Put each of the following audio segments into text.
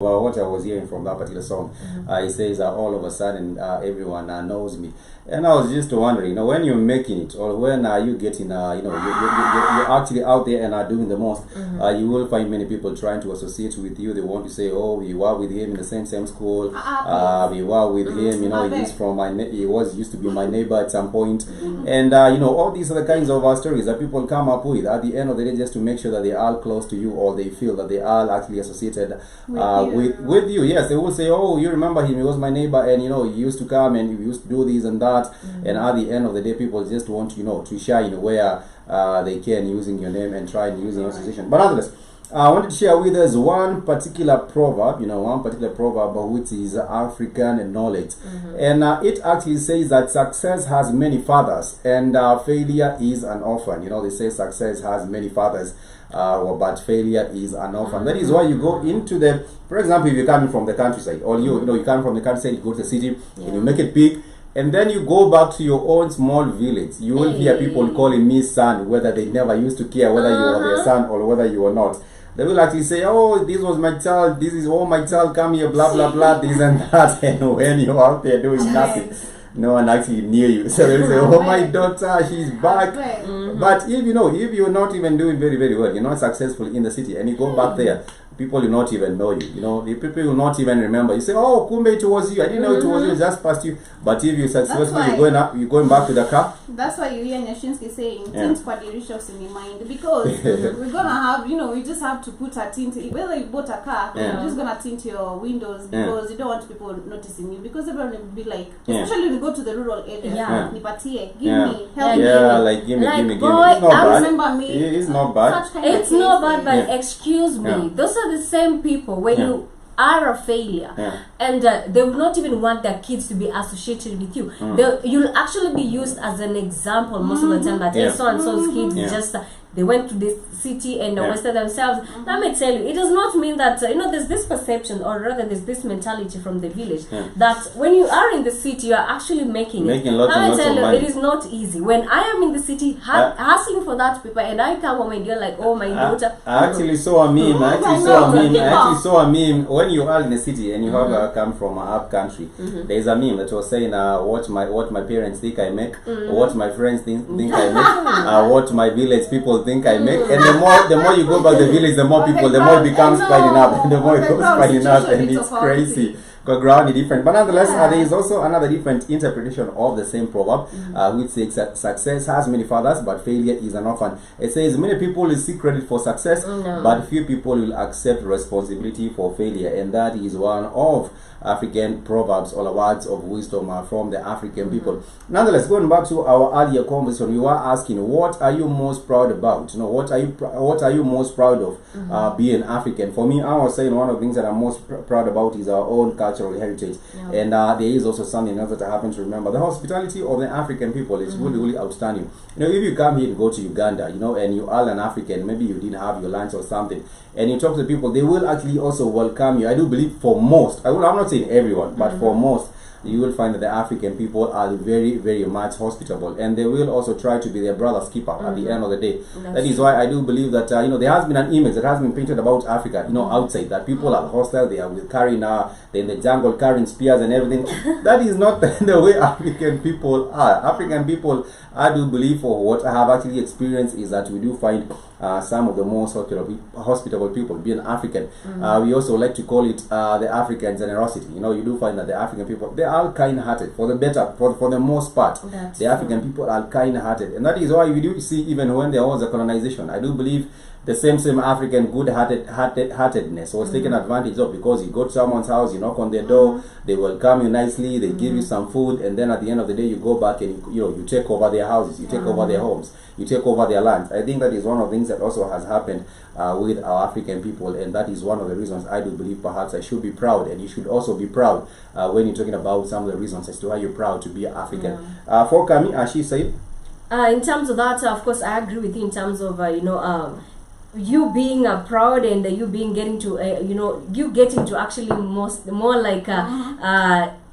Well, what I was hearing from that particular song, it says all of a sudden everyone knows me, and I was just wondering, when you're making it, or when you getting, you're actually out there and are doing the most, you will find many people trying to associate with you. They want to say, oh, we were with him in the same school, we were with him, he used to be my neighbor at some point, and all these are the kinds of stories that people come up with at the end of the day, just to make sure that they are close to you, or they feel that they are actually associated with you. Yes, they will say, oh, you remember him, he was my neighbor, and he used to come and he used to do this and that, and at the end of the day, people just want to shine where they can, using your name and try and using your association. But nonetheless, I wanted to share with us one particular proverb, which is African knowledge, and it actually says that success has many fathers, and failure is an orphan. They say success has many fathers, but failure is an orphan. That is why you go into for example, if you're coming from the countryside, or you come from the countryside, you go to the city, and you make it big, and then you go back to your own small village, you will hear people calling me son, whether they never used to care whether you were their son or whether you were not. They will actually say, oh, this was my child, this is my child, come here, blah, blah, blah, this and that. And when you're out there doing nothing, no one actually knew you. So they will say, oh, my daughter, she's back. But if you're not even doing very, very well, you're not successful in the city, and you go back there, people will not even know you. The people will not even remember. You say, oh, Kumbe, it was you. I didn't know it was you, just past you. But if you're successful, you're going back to the car. That's why you hear Nyashinsky saying, things quite delicious in your mind. Because we're going to have, you just have to put a tint. Whether you bought a car, you're just going to tint your windows, because you don't want people noticing you. Because everyone will be like, especially when you go to the rural area, Nipatie, give me, help me. Yeah, like give me. It's not bad. It's not bad. It's not bad, but excuse me. Those are the same people when you are a failure, and they will not even want their kids to be associated with you. You'll actually be used as an example most of the time, that so and so's kids just they went to this city and wasted themselves. Let me tell you, it does not mean that there's this perception, or rather there's this mentality from the village, that when you are in the city, you are actually making lots and lots of money. It is not easy. When I am in the city hustling for that paper, and I come home and you're like, oh, my daughter. I actually saw a meme. I actually saw a meme. When you are in the city and you have come from an up country, there's a meme that was saying what my parents think I make, what my friends think I make, what my village people think I make, and the more you go back the village, the more people, the more it becomes piling up, and the more it goes piling up, and it's crazy. Ground is different, but nonetheless, there is also another different interpretation of the same proverb, which says that success has many fathers, but failure is an orphan. It says many people will seek credit for success, but few people will accept responsibility for failure, and that is one of African proverbs or words of wisdom from the African people. Nonetheless, going back to our earlier conversation, we were asking, what are you most proud about? What are you most proud of being African? For me, I was saying one of the things that I'm most proud about is our own cultural heritage, and there is also something else that I happen to remember. The hospitality of the African people is really, really outstanding. If you come here to go to Uganda, and you are an African, maybe you didn't have your lunch or something, and you talk to people, they will actually also welcome you. I do believe for most, I'm not saying everyone, but for most, you will find that the African people are very, very much hospitable, and they will also try to be their brother's keeper at the end of the day. That is why I do believe that there has been an image that has been painted about Africa, outside, that people are hostile, they are carrying they're in the jungle carrying spears and everything. That is not the way African people are. African people, I do believe, for what I have actually experienced, is that we do find some of the most hospitable people being African. We also like to call it the African generosity. You do find that the African people, they are kind-hearted for the most part. The African people are kind-hearted, and that is why we do see, even when there was a colonization, I do believe the same African good-heartedness was taken advantage of, because you go to someone's house, you knock on their door, they welcome you nicely, they give you some food, and then at the end of the day, you go back and you take over their houses, you take over their homes, you take over their lands. I think that is one of the things that also has happened with our African people, and that is one of the reasons I do believe perhaps I should be proud, and you should also be proud when you're talking about some of the reasons as to why you're proud to be African. For Kami, as she said, in terms of that, of course, I agree with you in terms of you being proud, and you being getting to you getting to actually more like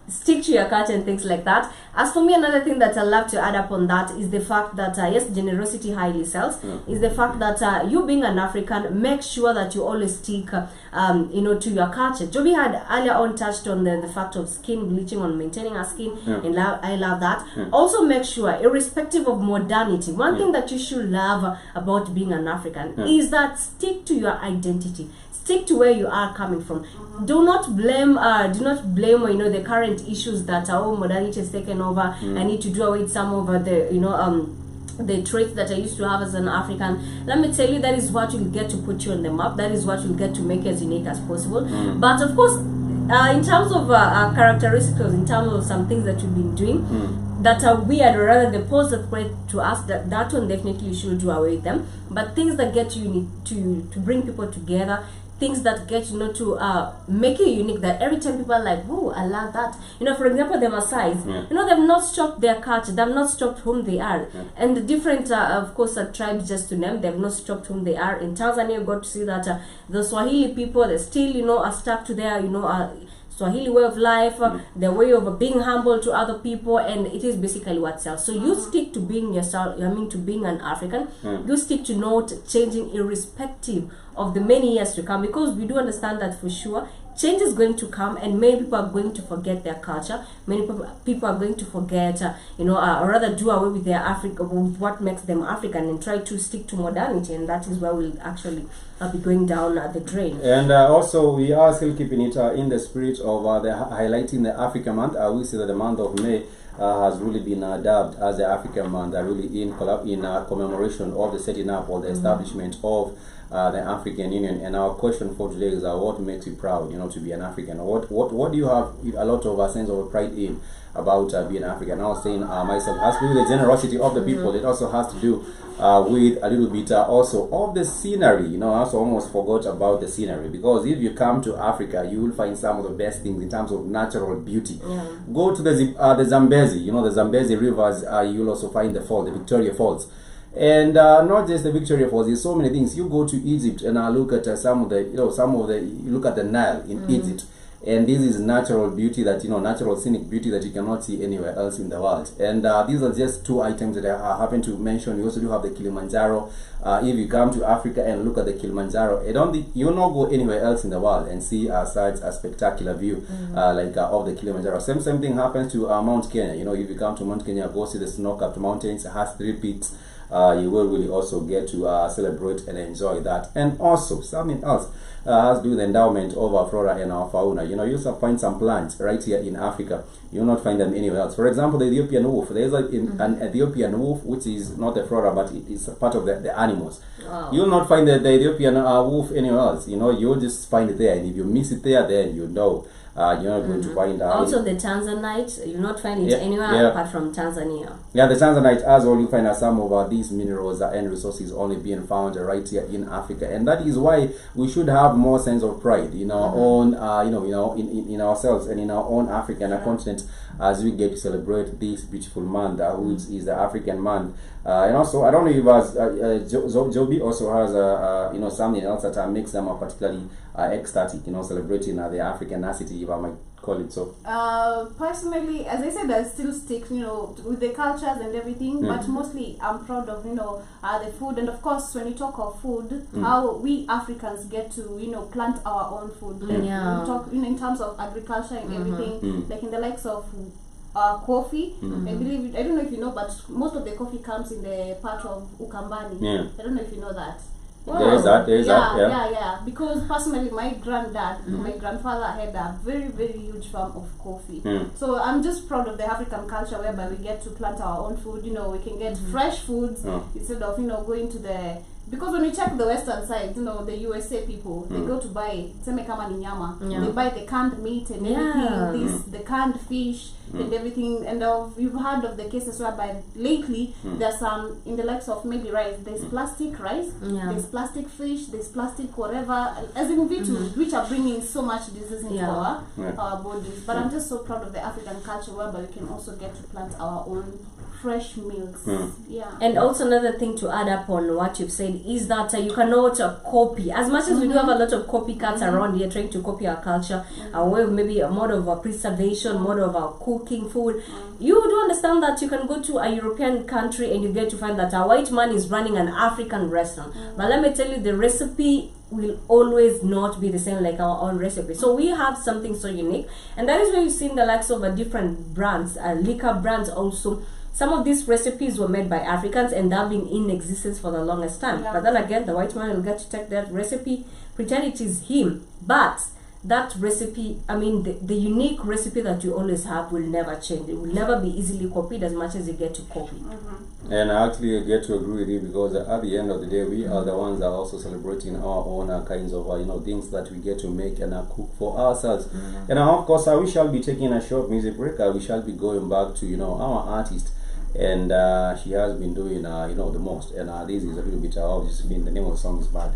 stick to your culture and things like that. As for me, another thing that I love to add up on that is the fact that yes, generosity highly sells. Is the fact that you being an African, make sure that you always stick to your culture. Joby had earlier on touched on the fact of skin bleaching, on maintaining our skin, and I love that. Also make sure, irrespective of modernity, one thing that you should love about being an African is that stick to your identity. Stick to where you are coming from. Do not blame the current issues that modernity has taken over. I need to do away with some of the traits that I used to have as an African. Let me tell you, that is what will get to put you on the map. That is what will get to make you as unique as possible. But of course, in terms of characteristics, in terms of some things that you've been doing that are weird, or rather they pose a threat to us, that one definitely you should do away with them. But things that get you to bring people together, things that get to make you unique, that every time people are like, "Whoa, I love that." For example, the Maasais, they've not stopped their culture, they've not stopped whom they are. And the different of course tribes, just to name, they've not stopped whom they are. In Tanzania, you got to see that the Swahili people, they still are stuck to their Swahili way of life, their way of being humble to other people, and it is basically what sells. So you stick to being yourself, to being an African. You stick to not changing irrespective of the many years to come, because we do understand that for sure change is going to come, and many people are going to forget their culture. Many people are going to forget, or rather do away with their with what makes them African, and try to stick to modernity, and that is where we'll actually be going down the drain. And also, we are still keeping it in the spirit of highlighting the Africa Month. We see that the month of May has really been dubbed as the African Month, really in commemoration of the setting up or the establishment of the African Union. And our question for today is what makes you proud, to be an African? What do you have a lot of a sense of pride in about being African? I was saying myself, has to do with the generosity of the people. It also has to do with a little bit also of the scenery. I also almost forgot about the scenery, because if you come to Africa, you will find some of the best things in terms of natural beauty. Go to the Zambezi, the Zambezi rivers. You'll also find the Victoria Falls. And not just the Victoria Falls, there's so many things. You go to Egypt and look at you look at the Nile in Egypt, and this is natural beauty that, natural scenic beauty that you cannot see anywhere else in the world. And these are just two items that I happen to mention. You also do have the Kilimanjaro. If you come to Africa and look at the Kilimanjaro, you'll not go anywhere else in the world and see such a spectacular view of the Kilimanjaro. Same thing happens to Mount Kenya. If you come to Mount Kenya, go see the snow-capped mountains. It has 3 peaks. You will really also get to celebrate and enjoy that. And also something else has to do with the endowment of our flora and our fauna. You also find some plants right here in Africa. You'll not find them anywhere else. For example, the Ethiopian wolf. There is an Ethiopian wolf, which is not a flora, but it is part of the animals. Wow. You'll not find the Ethiopian wolf anywhere else. You'll just find it there, and if you miss it there, then you're not going to find also the Tanzanite. You'll not find it anywhere apart from Tanzania. Yeah, the Tanzanite as well. You find some of these minerals and resources only being found right here in Africa, and that is why we should have more sense of pride in our own, in ourselves and in our own African continent, as we get to celebrate this beautiful month, which is the African month. And also, I don't know if Joby also has something else that makes them particularly ecstatic, celebrating the Africanacity, if I might call it so. Personally, as I said, I still stick, with the cultures and everything, but mostly I'm proud of, the food. And of course, when you talk of food, how we Africans get to, plant our own food. Like, we talk, in terms of agriculture and everything, like in the likes of coffee. I don't know if you know, but most of the coffee comes in the part of Ukambani. I don't know if you know that. Wow. There is that. Yeah. Because personally, my grandfather had a very, very huge farm of coffee. So I'm just proud of the African culture, whereby we get to plant our own food. We can get fresh foods instead of going to the. Because when you check the western side, the USA people, they go to buy kama ni nyama. They buy the canned meat and everything, the canned fish and everything. And you've heard of the cases whereby lately there's some in the likes of maybe rice. There's plastic rice, there's plastic fish, there's plastic whatever, as in which are bringing so much disease into our bodies. But I'm just so proud of the African culture, whereby we can also get to plant our own fresh milks. Yeah. And also another thing to add up on what you've said is that you cannot copy. As much as we do have a lot of copycats around here trying to copy our culture, our way of maybe a mode of preservation, mode of cooking food, you do understand that you can go to a European country and you get to find that a white man is running an African restaurant. But let me tell you, the recipe will always not be the same like our own recipe. So we have something so unique, and that is where you've seen the likes of different brands, liquor brands also. Some of these recipes were made by Africans and they've been in existence for the longest time. But then again, the white man will get to take that recipe, pretend it is him, but that recipe, I mean, the unique recipe that you always have will never change. It will never be easily copied as much as you get to copy. And I actually get to agree with you, because at the end of the day, we are the ones that are also celebrating our own kinds of things that we get to make and cook for ourselves. And of course, we shall be taking a short music break. We shall be going back to our artist, and she has been doing the most. And this is a little bit of Josephine. The name of the song is Bad.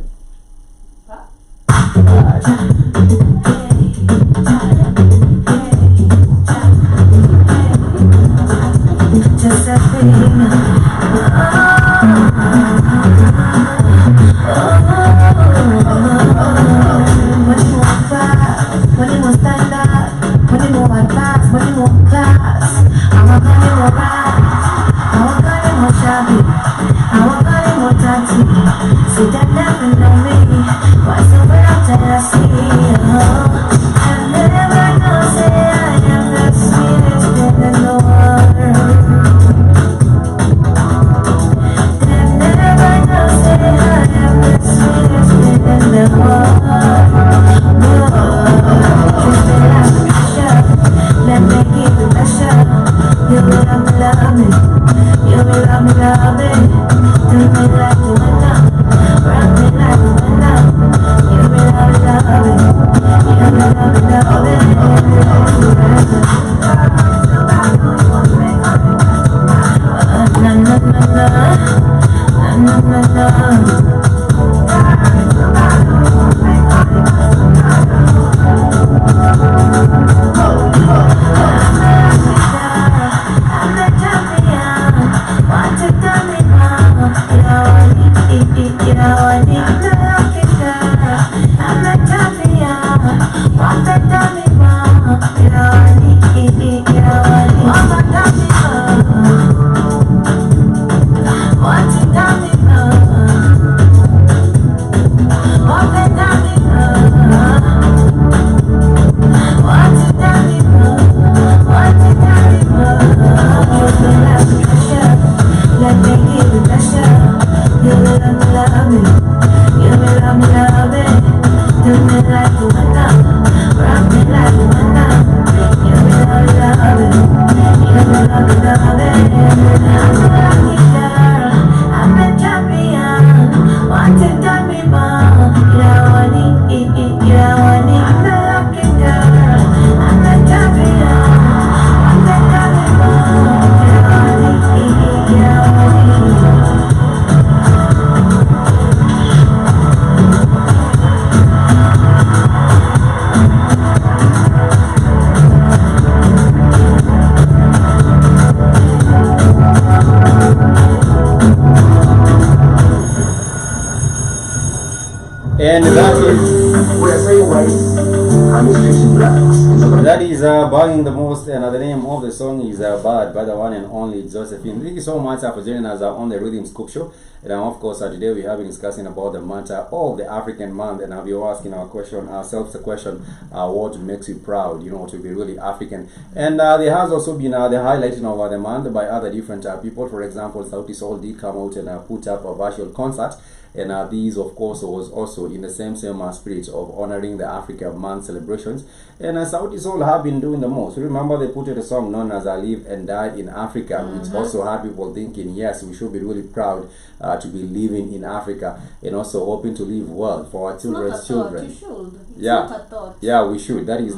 And that is banging the most, and the name of the song is Bad by the one and only Josephine. Thank you so much for joining us on the Rhythm Scoop Show. And of course, today we have been discussing about the matter of the African month, and we are asking ourselves the question, what makes you proud, to be really African. And there has also been the highlighting of the month by other different people. For example, Sauti Sol did come out and put up a virtual concert. And these, of course, was also in the same spirit of honoring the Africa Month celebrations. And Sauti Sol have been doing the most. Remember, they put out a song known as I Live and Die in Africa, which also had people thinking, yes, we should be really proud to be living in Africa, and also hoping to live well for our children's children. You should. It's Yeah. not a thought. Yeah, we should. That is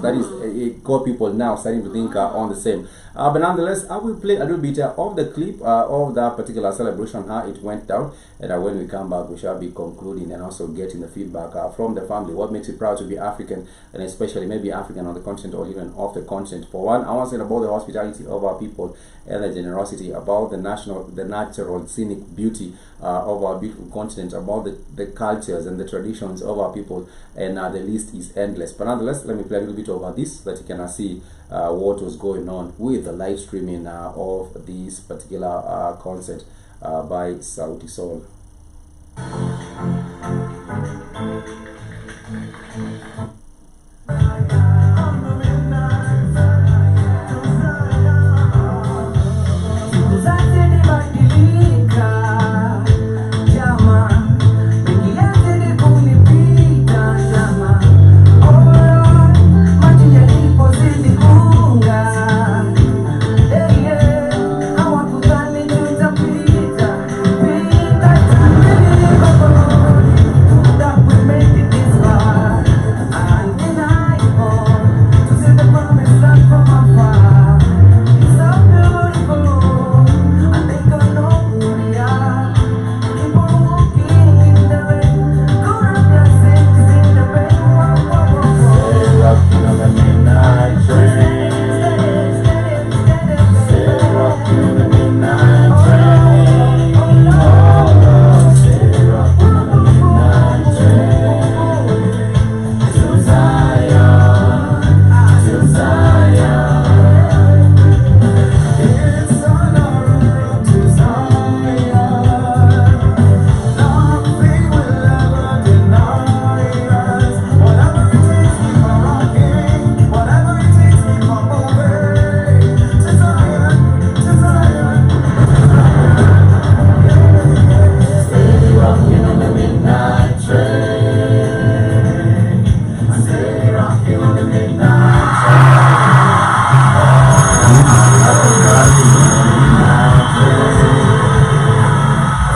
got people now starting to think on the same. But nonetheless, I will play a little bit of the clip of that particular celebration, how it went down, and when we come back, we shall be concluding and also getting the feedback from the family. What makes it proud to be African, and especially maybe African on the continent or even off the continent. For one, I want to say about the hospitality of our people and the generosity, about the natural scenic beauty of our beautiful continent, about the cultures and the traditions of our people, and the list is endless. But nonetheless, let me play a little bit over this so that you can see what was going on with the live streaming of this particular concert by Sauti Sol.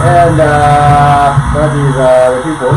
And that is the people.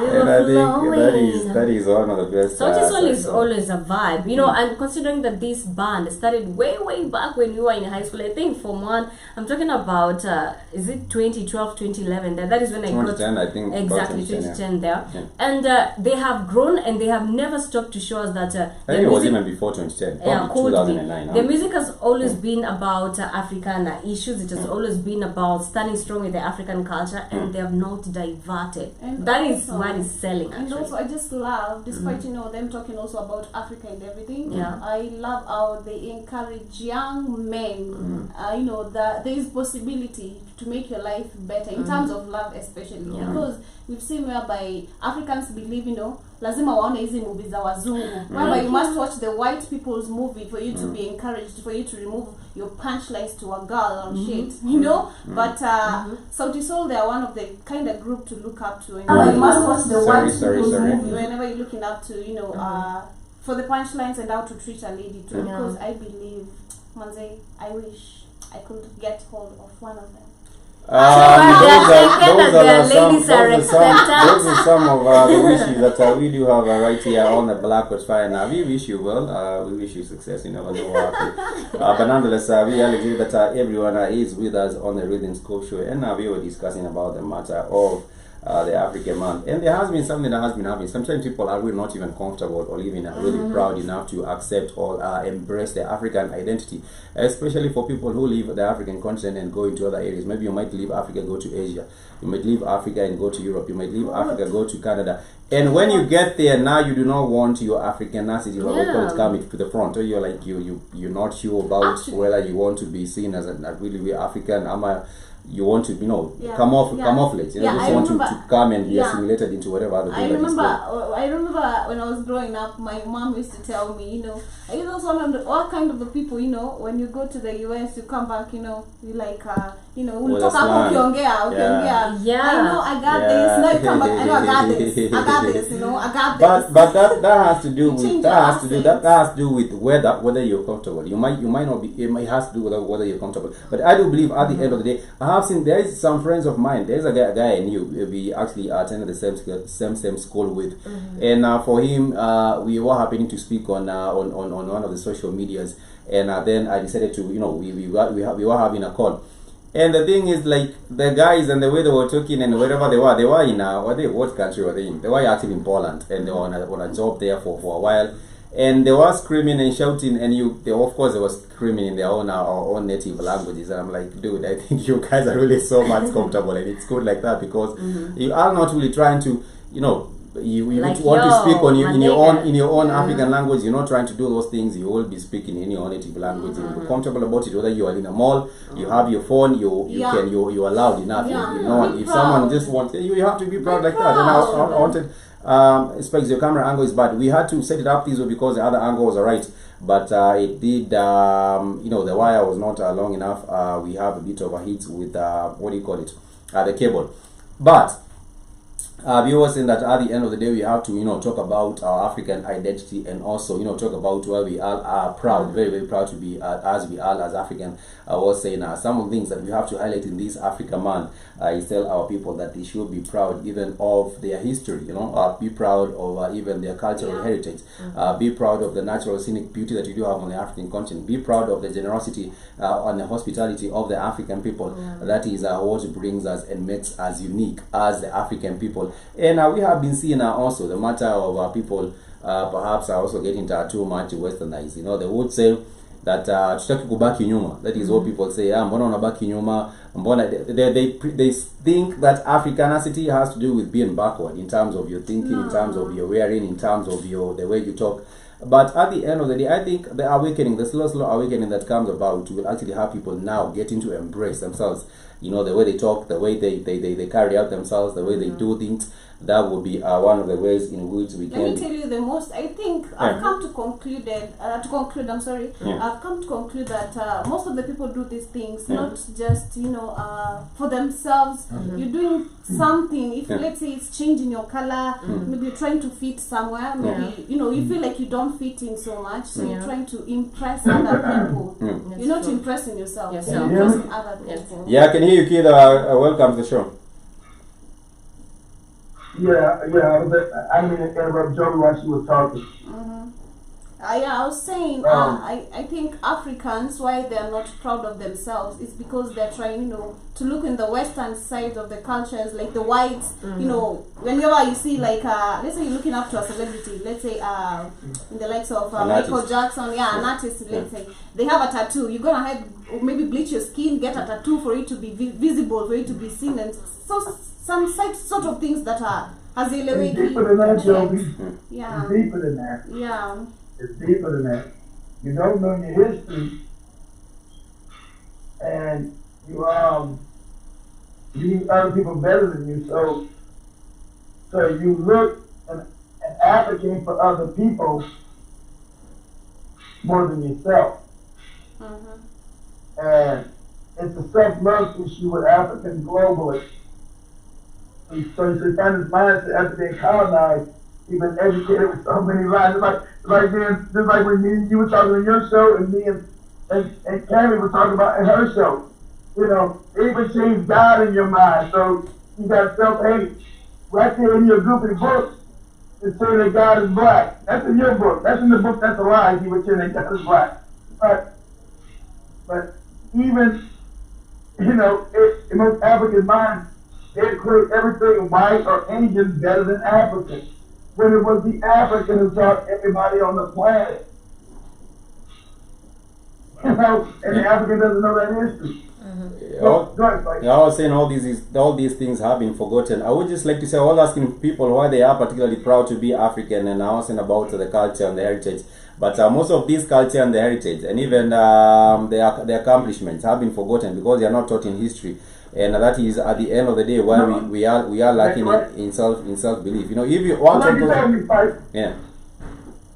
And I think that is one of the best. Sauti Sol is always a vibe, you know, and considering that this band started way back when you were in high school, I think Form 1, I'm talking about, is it 2012, 2011? That is when I got, I think exactly, 2010 there. Yeah. And they have grown and they have never stopped to show us that I think it was even before 2010, probably 2009. The music has always been about African issues. It has always been about standing strong with the African culture, and they have not diverted. And that is also, what is selling, actually. And also, I just love, despite you know them talking also about Africa and everything. Yeah. I love how they encourage young men. You know that there is possibility to make your life better in terms of love, especially because we've seen whereby Africans believe, you know, lazima waone hizi movies za wazungu, whereby you must watch the white people's movie for you to be encouraged, for you to remove your punchlines to a girl or shit, you know. But Sauti Sol, they are one of the kind of group to look up to. And you must watch the white people's movie whenever you're looking up to, you know, for the punchlines and how to treat a lady too. Because I believe, Manze, I wish I could get hold of one of them. Those are some of the wishes that we do have right here on the Blackwood Fire. Now we wish you well, we wish you success. You never know what happens. But nonetheless, we really believe that everyone is with us on the Rhythm Scope show, and we were discussing about the matter of the African month, and there has been something that has been happening. Sometimes people are really not even comfortable or even really proud enough to accept or embrace their African identity, especially for people who leave the African continent and go into other areas. Maybe you might leave Africa, go to Asia. You might leave Africa and go to Europe. You might leave Africa, go to Canada. And when you get there, now you do not want your Africanity to come to the front. Or you're like you're not sure about whether you want to be seen as a really African. you want to, camouflage. You just want to come and be assimilated into whatever other thing I remember when I was growing up, my mom used to tell me, are you those all kind of the people, when you go to the US, you come back, you like, we'll talk about ukiongea. Yeah. I know I got this. Now you come back, I know I got this. I got this, I got this. But that has to do with whether you're comfortable. You might not be. It has to do with whether you're comfortable. But I do believe at the end of the day, I have seen there is some friends of mine. There's a guy I knew. We actually attended the same school with, and for him, we were happening to speak on one of the social medias, and then I decided to we were having a call. And the thing is, like, the guys and the way they were talking and wherever they were in what country were they in? They were actually in Poland, and they were on a job there for a while, and they were screaming and shouting, and of course they were screaming in their own native languages, and I'm like, dude, I think you guys are really so much comfortable, and it's good like that, because you are not really trying to, you like want to speak in your own African language. You're not trying to do those things. You will be speaking in your own native language. You'll be comfortable about it. Whether you are in a mall, you have your phone, you're loud enough. If someone just wants, you have to be proud like that. And I wanted, especially your camera angle is bad. We had to set it up this way because the other angle was alright, but it did. The wire was not long enough. We have a bit of a hit with the cable, but. We were saying that at the end of the day, we have to, talk about our African identity, and also, talk about where we all are proud, very, very proud to be as we are as African. I was saying some of the things that we have to highlight in this Africa Man is tell our people that they should be proud even of their history, be proud of even their cultural heritage, be proud of the natural scenic beauty that we do have on the African continent, be proud of the generosity and the hospitality of the African people. That is what brings us and makes us unique as the African people. And we have been seeing also the matter of people perhaps are also getting too much westernized. They would say that tutaki kubaki nyuma. That is what people say. Mbona unabaki nyuma? They think that Africanity has to do with being backward in terms of your thinking, in terms of your wearing, in terms of the way you talk. But at the end of the day, I think the awakening, the slow awakening that comes about will actually have people now getting to embrace themselves. The way they talk, the way they carry out themselves, the way they do things. That would be one of the ways in which we can. Let me tell you the most. I think I've come to conclude. I've come to conclude that most of the people do these things not just for themselves. You're doing something. If let's say it's changing your color, maybe you're trying to fit somewhere. Maybe you feel like you don't fit in so much, so you're trying to impress other people. You're not impressing yourself. You're impressing other people. Yeah, I can hear you, kid. Welcome to the show. Yeah, I mean, interrupt Joey while she was talking. I was saying, I think Africans, why they are not proud of themselves, is because they're trying, to look in the western side of the cultures, like the whites, whenever you see, like, let's say you're looking up to a celebrity, let's say, in the likes of Michael Jackson, an artist, let's say, they have a tattoo. You're going to maybe bleach your skin, get a tattoo for it to be visible, for it to be seen, and so some sort of things that are It's deeper than that, Joby. Yeah. It's deeper than that. Yeah. It's deeper than that. You don't know your history, and you need other people better than you. So you look and advocate for other people more than yourself. And it's a self-love issue with Africans globally. So you should find this mindset after being colonized, you've been educated with so many lies. Just like when me and you were talking on your show, and me and Cammy were talking about in her show. They even changed God in your mind. So you got self-hate right there in your goofy book. It's saying that God is black. That's in your book. That's in the book. That's a lie. You were saying that God is black. But even in most African minds, they equate everything white or Asian better than African, when it was the African who taught everybody on the planet. And the African doesn't know that history. I was saying all these things have been forgotten. I would just like to say, I was asking people why they are particularly proud to be African, and I was saying about the culture and the heritage. But most of this culture and the heritage, and even their accomplishments, have been forgotten because they are not taught in history. and that is at the end of the day why we are lacking in self belief. You know, if you want to yeah.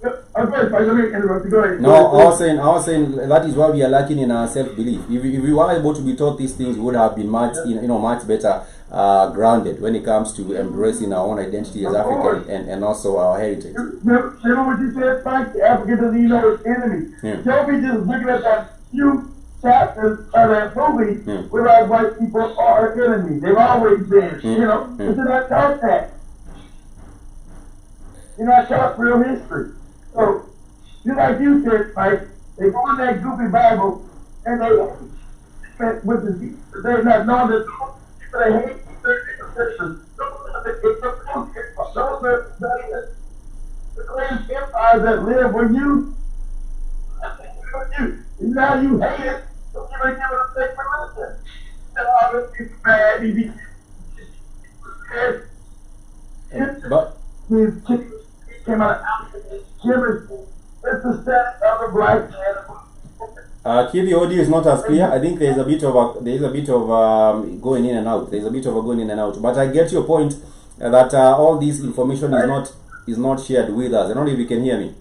Let me interrupt you. Go ahead. No, I was saying that is why we are lacking in our self belief. If we were able to be taught these things, we would have been much much better grounded when it comes to embracing our own identity as African and also our heritage. Remember what you said, Frank? The African doesn't even know its enemy. Yeah. Don't be just looking at that few chapters of that movie where white people are our enemy. They've always been, you know. But you're not taught that. You're not taught real history. So, just like you said, Mike, they go in that goofy Bible and they're not knowing that they hate their Christians. Those are the greatest empires that live when you now you hate it, so you're going to give it a fake religion. And all this is bad, But came out of chemistry. It's the status of a black man. Kid, the audio is not as clear. I think there is a bit of going in and out. There's a bit of a going in and out. But I get your point that all this information is not shared with us. I don't know if you can hear me.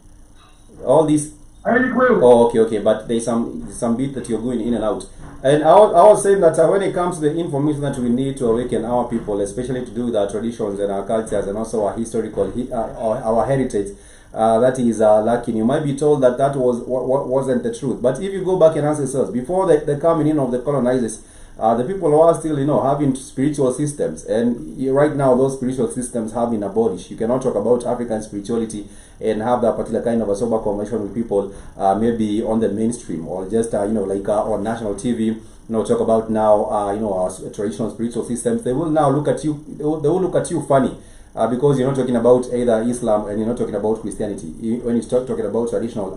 All this. Oh, okay. But there's some bit that you're going in and out. And I was saying that when it comes to the information that we need to awaken our people, especially to do with our traditions and our cultures and also our historical, our heritage, that is lacking. You might be told that wasn't the truth. But if you go back and ask yourselves, before the coming in of the colonizers, the people are still, having spiritual systems. And right now, those spiritual systems have been abolished. You cannot talk about African spirituality and have that particular kind of a sober conversation with people, maybe on the mainstream or just, like on national TV. Talk about now, our traditional spiritual systems. They will now look at you. They will look at you funny. Because you're not talking about either Islam and you're not talking about Christianity when you start talking about traditional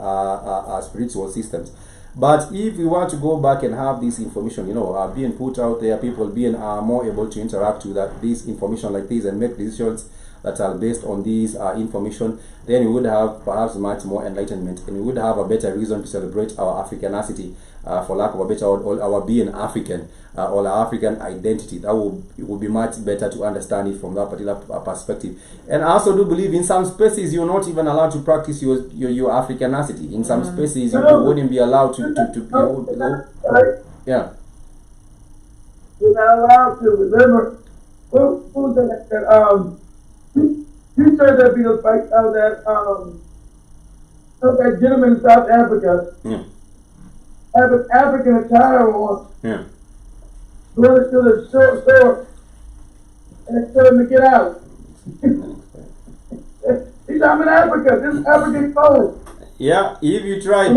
spiritual systems. But if we want to go back and have this information, being put out there, people being more able to interact with this information like this and make decisions that are based on this information, then we would have perhaps much more enlightenment and we would have a better reason to celebrate our Africanity, for lack of a better word, our being African, or our African identity. That would be much better to understand it from that particular perspective. And I also do believe in some spaces you're not even allowed to practice your Africanity. In some spaces you wouldn't be allowed to yeah. You're not allowed to. Remember, who's that? You said that because that gentleman in South Africa have an African attire on. Yeah. Going to the store and tell him to get out. He's I'm in Africa. This is African code. Yeah, if you try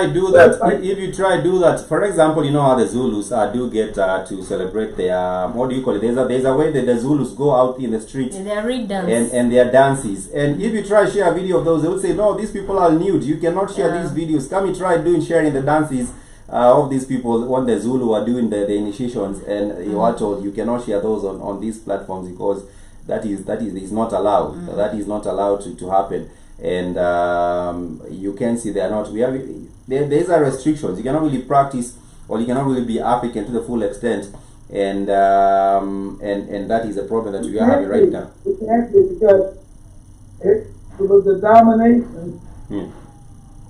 do that, for example, how the Zulus do get to celebrate their, what do you call it? There's a way that the Zulus go out in the streets and their read dance and their dances. And if you try to share a video of those, they will say, no, these people are nude. You cannot share these videos. Come and try sharing the dances of these people when the Zulu are doing the initiations, and you are told you cannot share those on these platforms because that is not allowed. That is not allowed to happen. And you can see they are not. There's a restrictions. You cannot really practice, or you cannot really be African to the full extent, and that is a problem that we are having right now. It can't be because it was the domination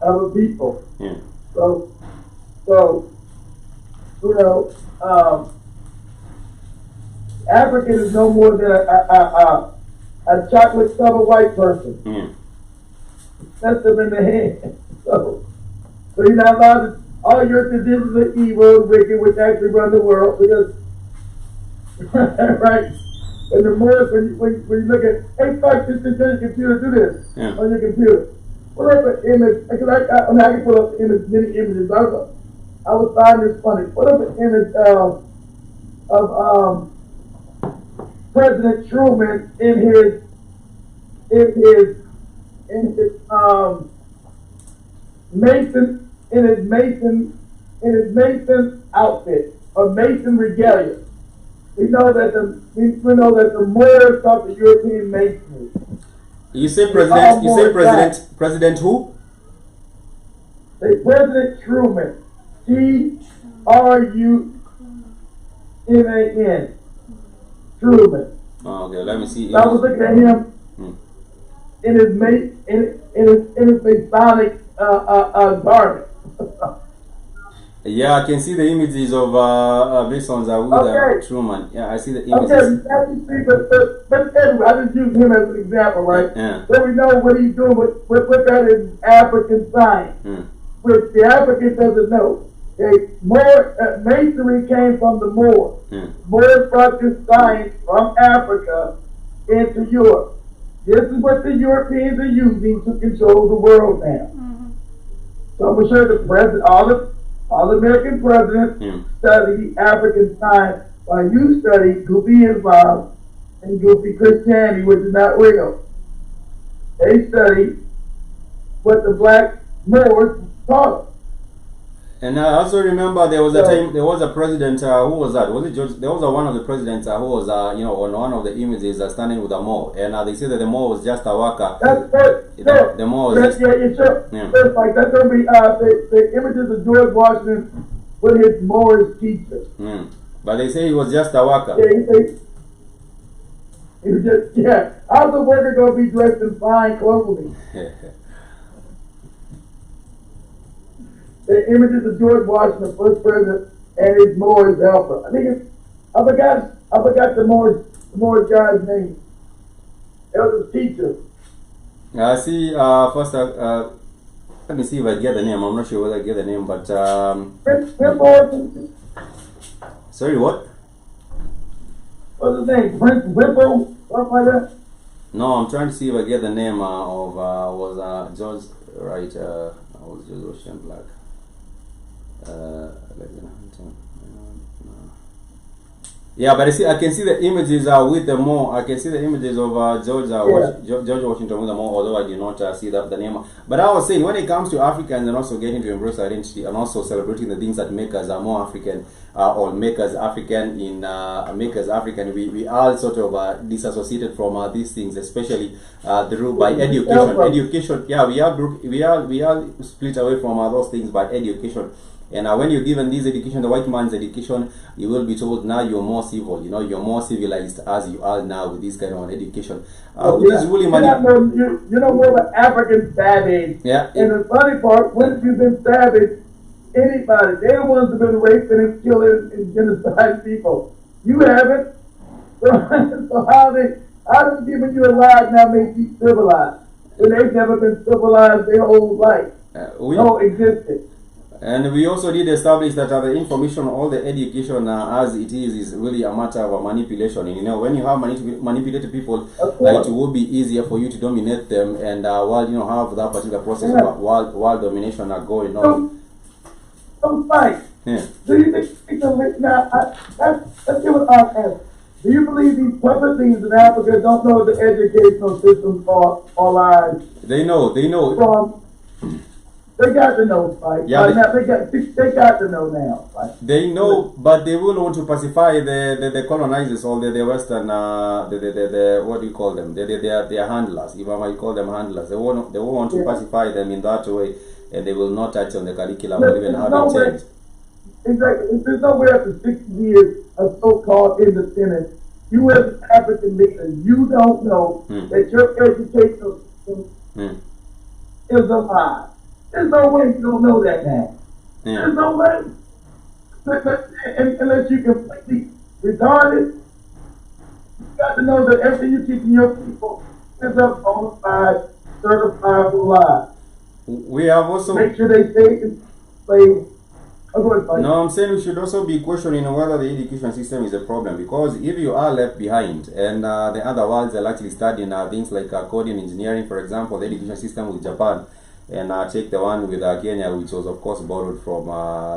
of a people. Yeah. So African is no more than a chocolate covered white person. That's them in the head. So you're not allowed to, all your traditions are evil and wicked, which actually run the world, because, right? And the more, when you look at, hey, fuck, this is your computer, do this on your computer. Pull up an image, because I can pull up many images. I was finding this funny. Put up an image of President Truman in his Mason outfit, or Mason regalia. We know that the Moors taught the European Masonry. You say president. President who? Say President Truman. Truman. N-A-N. Truman. Oh, okay, let me see. I was looking at him in his Masonic garment. Yeah, I can see the images of Bisons with Truman. Yeah, I see the images. Okay, but anyway, I just use him as an example, right? Yeah. So we know what he's doing with that is African science, which the African doesn't know. Okay, Masonry came from the Moors. Moors brought this science from Africa into Europe. This is what the Europeans are using to control the world now. So I'm sure the president, all the American presidents study African science while you study goofy Islam and goofy Christianity, which is not real. They study what the black Moors taught us. And I also remember there was a time, there was a president, who was that? Was it George? There was one of the presidents who was, on one of the images standing with a Moor. And they said that the Moor was just a worker. That's right. The Moor was just... Sure. Yeah. That's like, that's going to be the images of George Washington with his Moorish teacher. But they say he was just a worker. Yeah, he was just, how's the worker going to be dressed in fine clothing? The images of George Washington, first president, and his Moorish helper. I forgot the Moorish guy's name. It was his teacher. I see, first, let me see if I get the name. I'm not sure whether I get the name, but... Sorry, what? What's his name? Prince Whipple? Something like that? No, I'm trying to see if I get the name of, was George, right, was George Washington Black. Yeah, but I can see the images with the Moor. I can see the images of George Washington with the Moor, although I did not see the name. But I was saying, when it comes to Africans and also getting to embrace identity and also celebrating the things that make us more African, or make us African we all sort of disassociated from these things, especially through by education. Education, yeah, we are split away from those things by education. And when you're given this education, the white man's education, you will be told now you're more civil, you're more civilized as you are now with this kind of education. Which is really you're more of an African savage. Yeah. And the funny part, once you've been savage, anybody, they're the ones who've been raping and killing and genocide people. You haven't. So how does giving you a lie now make you civilized? When they've never been civilized their whole life. No existence. And we also did establish that the information, all the education as it is really a matter of manipulation. And when you have manipulated people, it will be easier for you to dominate them. And while you have that particular process of world domination going on. So fine. Yeah. Do you think now? Let's give it our answer. Do you believe these puppet things in Africa don't know the educational systems are lies? They know. They got to know, right? Yeah, they got to know now, right? They know, but they will want to pacify the colonizers or the Western, what do you call them? They are handlers. If I might call them handlers, they won't want to pacify them in that way, and they will not touch on the curriculum or even how to change. Exactly. There's nowhere after 60 years of so-called independence, you as an African leader, you don't know that your educational system is a lie. There's no way you don't know that now. Yeah. There's no way. Unless you completely retarded, you got to know that everything you're teaching your people is a bona fide, certifiable lie. We have also... Make sure they stay enslaved. No, I'm saying we should also be questioning whether the education system is a problem, because if you are left behind and the other worlds are actually studying things like coding, engineering, for example, the education system with Japan, and take the one with Kenya, which was of course borrowed from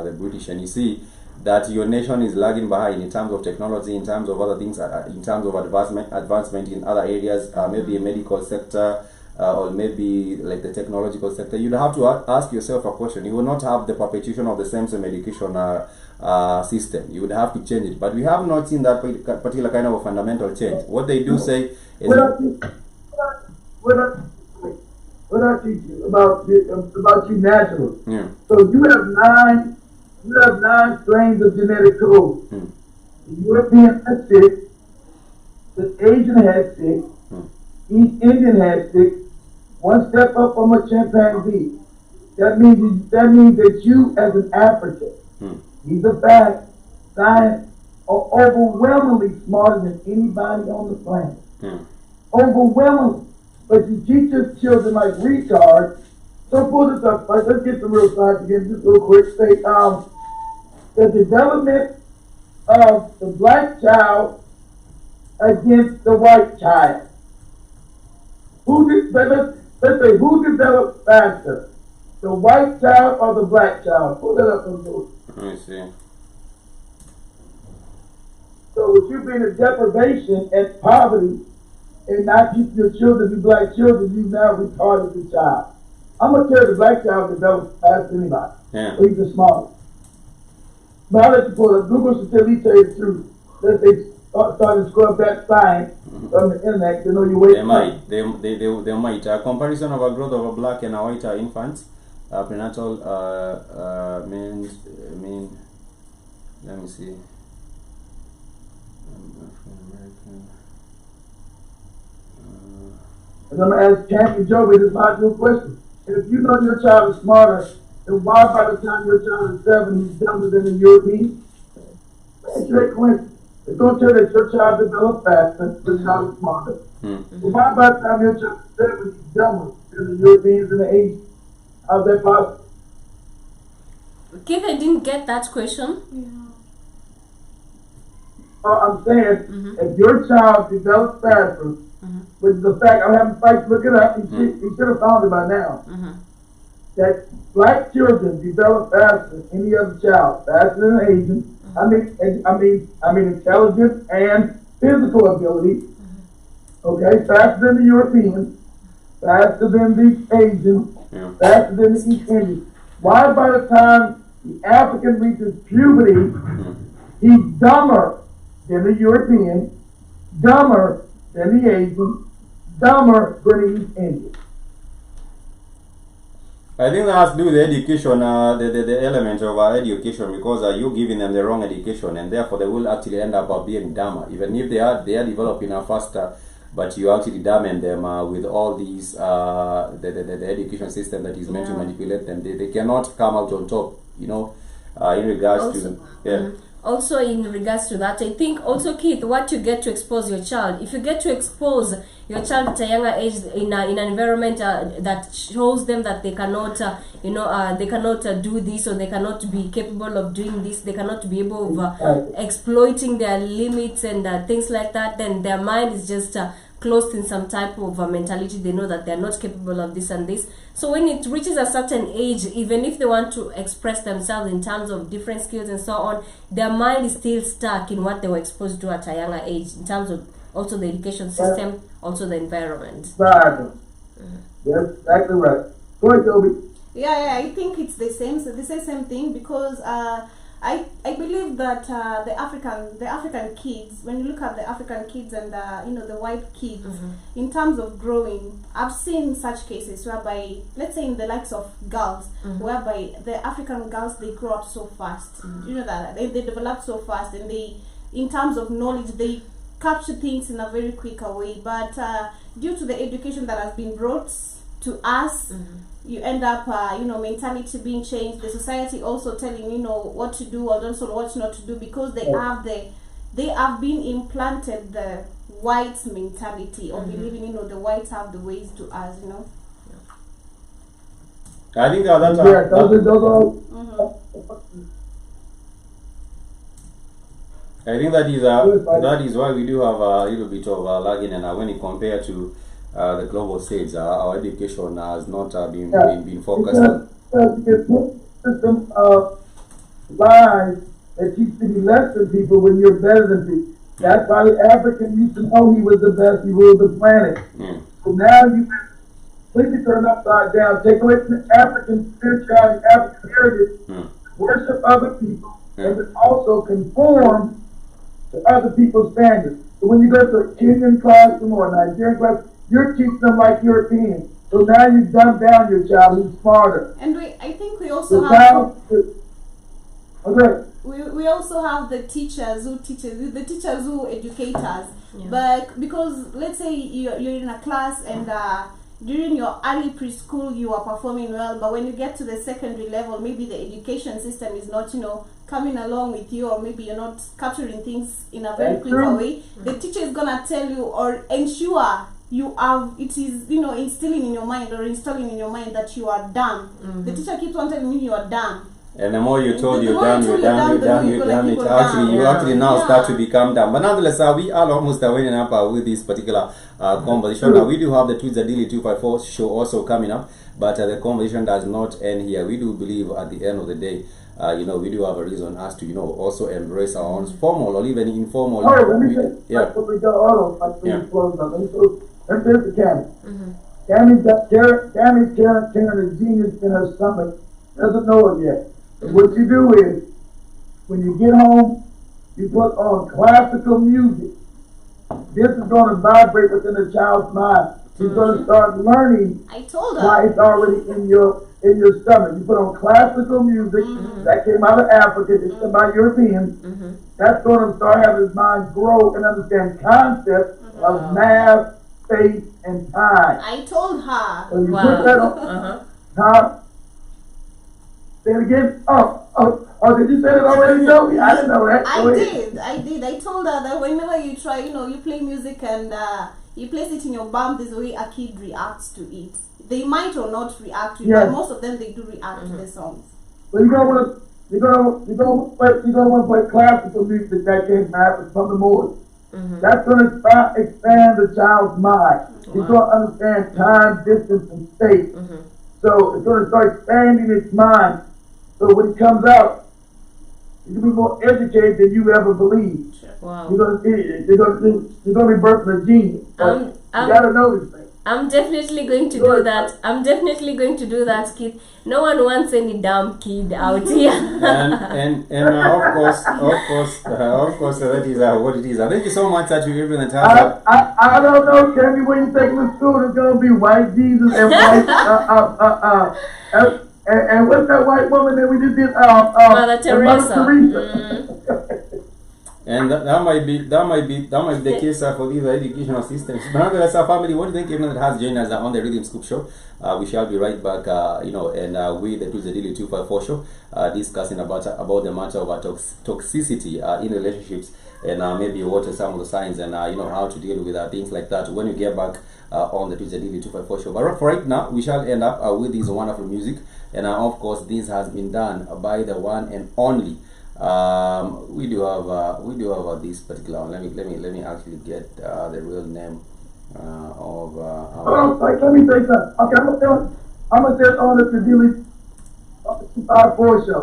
the British, and you see that your nation is lagging behind in terms of technology, in terms of other things, in terms of advancement in other areas, maybe a medical sector, or maybe like the technological sector. You'd have to ask yourself a question. You will not have the perpetuation of the same education system. You would have to change it, but we have not seen that particular kind of a fundamental change. What they do say is what I teach you about you naturally. Yeah. So you have nine strains of genetic code. The European had 6, the Asian had 6, East Indian had 6, one step up from a chimpanzee. That means that you as an African, these are facts, science, are overwhelmingly smarter than anybody on the planet. Overwhelmingly. But you teach your children like retards. So pull this up, like, let's get some real science again, just real quick. Say, the development of the black child against the white child. Let's say, who developed faster? The white child or the black child? Pull that up and do it. Let me see. So with you being in deprivation and poverty and not teaching your children to be black children, you now retarded the child. I'm going to tell you the black child develops faster than anybody. Yeah. So he's the smallest. But I'll let you pull it. Google should tell you the truth. Let's say start to scrub that science from the internet to know your way. They might. A comparison of a growth of a black and a white infant, prenatal mean. Let me see. And I'm going to ask Champion Joey this logical question. And if you know your child is smarter, then why by the time your child is 7, he's dumber than the European? Answer that question. It's going to tell you that your child developed faster, your child is smarter. So why by the time your child is 7, he's dumber than the Europeans and the Asians? How's that possible? Keith, I didn't get that question. I'm saying, if your child develops faster, which is a fact, I'm having Spike look it up, he should have found it by now, that black children develop faster than any other child, faster than an Asian. I mean intelligence and physical ability. Okay, faster than the Europeans, faster than the Asians, faster than the East Indians. Why by the time the African reaches puberty, he's dumber than the European, dumber than the Asian, dumber than the East Indian? I think that has to do with the education, the element of education, because you're giving them the wrong education, and therefore they will actually end up being dumber, even if they are developing faster. But you actually damn them with all these the education system that is meant to manipulate them. They cannot come out on top, in regards Also, to Also, in regards to that, I think also, Keith, what you get to expose your child, if you get to expose your child at a younger age in an environment that shows them that they cannot, they cannot do this, or they cannot be capable of doing this, they cannot be able of exploiting their limits and things like that, then their mind is just closed in some type of mentality. They know that they're not capable of this and this. So when it reaches a certain age, even if they want to express themselves in terms of different skills and so on, their mind is still stuck in what they were exposed to at a younger age, in terms of also the education system, also the environment. That's exactly right. Go ahead, Toby. Yeah, I think it's the same thing, because I believe that the African kids, when you look at the African kids and the white kids, in terms of growing, I've seen such cases whereby, let's say in the likes of girls, whereby the African girls, they grow up so fast. You know that they develop so fast, and they, in terms of knowledge, they capture things in a very quicker way. But due to the education that has been brought to us, you end up, mentality being changed. The society also telling what to do or also what not to do, because they have been implanted the white mentality of believing the whites have the ways to us. I think I think that is why we do have a little bit of lagging, and when you compare to the global stage, our education has not been focused on. The system of lies that teach to be less than people when you're better than people. That's why the African used to know he was the best, he ruled the planet. So now you completely turn upside down, take away from the African spirituality, African heritage, worship other people, and then also conform to other people's standards. So when you go to a Kenyan classroom or a Nigerian class, you're teaching them like Europeans. So now you dumb down your child who's smarter. And I think we also have... we also have the teachers who educate us. Yeah. But because let's say you're in a class and during your early preschool you are performing well, but when you get to the secondary level, maybe the education system is not, coming along with you, or maybe you're not capturing things in a very quicker way. The teacher is gonna tell you or ensure you have, it is, instilling in your mind or installing in your mind that you are dumb. The teacher keeps on telling you are dumb. And the more you told you're dumb, you actually now start to become dumb. But nonetheless, we are almost winding up with this particular conversation. Now, we do have the Tweezadili 254 show also coming up, but the conversation does not end here. We do believe at the end of the day, we do have a reason as to, also embrace our own formal or even informal. Oh, let me say, let me go, let me say to Cammy. Cammy's carrying a genius in her stomach, doesn't know it yet. And what you do is, when you get home, you put on classical music. This is going to vibrate within the child's mind. She's going to start learning. I told her why it's already in your stomach. You put on classical music that came out of Africa, it's by Europeans. That's going to start having his mind grow and understand concepts of math, space, and time. I told her. So you put that on. Say it again. Oh, did you say it already? No, I didn't know that. I did. I told her that whenever you try, you play music and you place it in your bum, there's a way a kid reacts to it. They might or not react to it, but most of them they do react to the songs. But you're gonna want to play classical music that came from the Moors. That's gonna expand the child's mind. He's gonna understand time, distance, and space. So it's gonna start expanding its mind. So when it comes out, you can be more educated than you ever believed. Wow. You're gonna be birthing a genius. You gotta know this thing. I'm definitely going to do that. I'm definitely going to do that, kid. No one wants any dumb kid out here. and of course, that is what it is. Thank you so much that you even the time. I don't know, Candy, when you take me to school, it's gonna be white Jesus and white and what's that white woman that we just did? Mother Teresa. And that might be the case for these educational systems. But nonetheless, our family, what do you think everyone that has joined us on the Rhythm Scoop Show? We shall be right back, and with the Tweezadili 254 show, discussing about the matter of toxicity in relationships, and maybe what are some of the signs, and how to deal with things like that when you get back on the Tweezadili 254 show. But for right now, we shall end up with this wonderful music, and of course, this has been done by the one and only. We do have this particular one. Let me actually get the real name of. Let me say something. Okay, I'm gonna tell on the Tweezadili 254 show.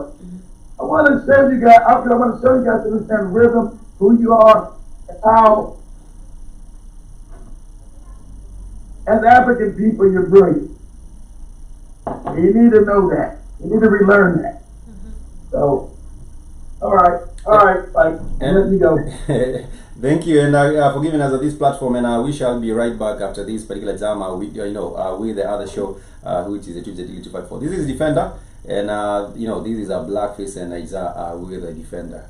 I want to show you guys. I want to show you guys to understand rhythm, who you are, and how, as African people, you're brilliant. You need to know that. You need to relearn that. So. All right, bye. And let you go. Thank you, and for giving us this platform. And we shall be right back after this particular time with the other show, which is the Tweezadili 254. This is Defender, and this is a Blackface, and it's with the Defender.